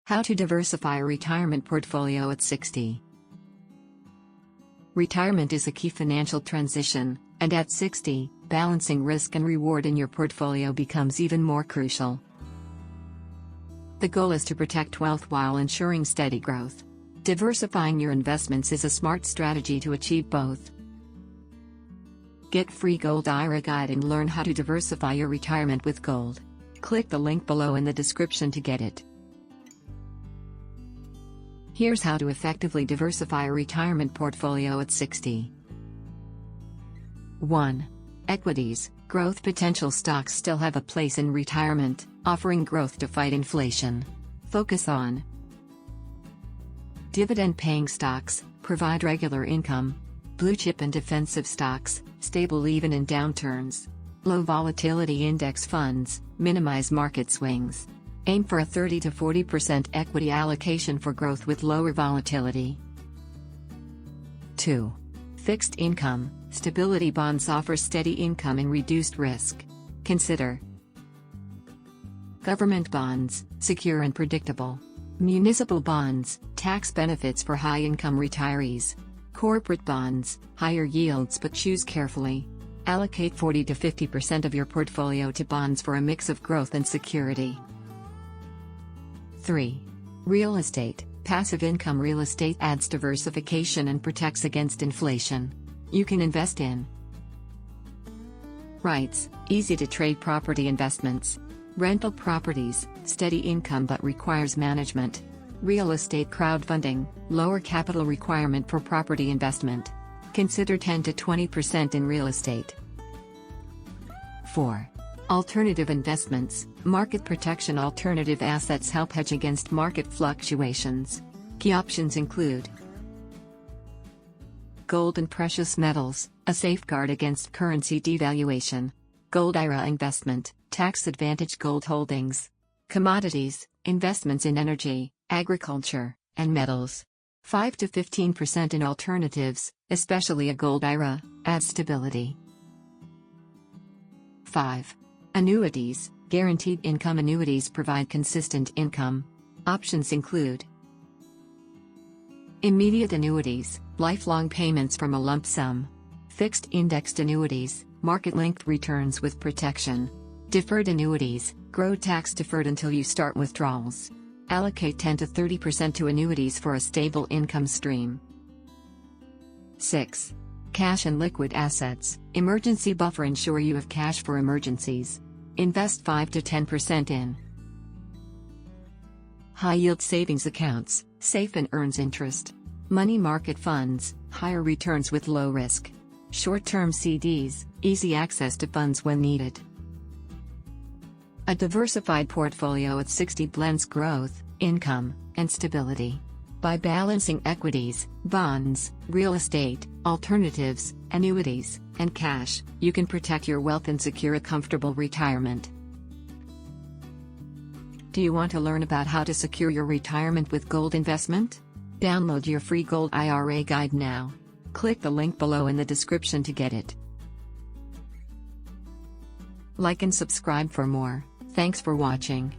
How to diversify a retirement portfolio at 60. Retirement is a key financial transition, and at 60, balancing risk and reward in your portfolio becomes even more crucial. The goal is to protect wealth while ensuring steady growth. Diversifying your investments is a smart strategy to achieve both. Get free Gold IRA guide and learn how to diversify your retirement with gold. Click the link below in the description to get it. Here's how to effectively diversify a retirement portfolio at 60. 1. Equities. Growth potential stocks still have a place in retirement, offering growth to fight inflation. Focus on dividend-paying stocks, provide regular income. Blue-chip and defensive stocks, stable even in downturns. Low-volatility index funds, minimize market swings. Aim for a 30 to 40% equity allocation for growth with lower volatility. 2. Fixed income. Stability bonds offer steady income and reduced risk. Consider government bonds, secure and predictable. Municipal bonds, tax benefits for high-income retirees. Corporate bonds, higher yields but choose carefully. Allocate 40 to 50% of your portfolio to bonds for a mix of growth and security. 3. Real estate. Passive income real estate adds diversification and protects against inflation. You can invest in REITs, easy-to-trade property investments. Rental properties, steady income but requires management. Real estate crowdfunding, lower capital requirement for property investment. Consider 10 to 20% in real estate. 4. Alternative investments. Market protection. Alternative assets help hedge against market fluctuations. Key options include gold and precious metals, a safeguard against currency devaluation. Gold IRA investment, tax-advantaged gold holdings. Commodities, investments in energy, agriculture, and metals. 5 to 15% in alternatives, especially a gold IRA, adds stability. 5. Annuities. Guaranteed income annuities provide consistent income. Options include immediate annuities, lifelong payments from a lump sum. Fixed indexed annuities, market-linked returns with protection. Deferred annuities, grow tax-deferred until you start withdrawals. Allocate 10 to 30% to annuities for a stable income stream. 6. Cash and liquid assets. Emergency buffer. Ensure you have cash for emergencies. Invest 5 to 10% in high-yield savings accounts, safe and earns interest. Money market funds, higher returns with low risk. Short-term CDs, easy access to funds when needed. A diversified portfolio at 60 blends growth, income, and stability. By balancing equities, bonds, real estate, alternatives, annuities, and cash, you can protect your wealth and secure a comfortable retirement. Do you want to learn about how to secure your retirement with gold investment? Download your free Gold IRA guide now. Click the link below in the description to get it. Like and subscribe for more. Thanks for watching.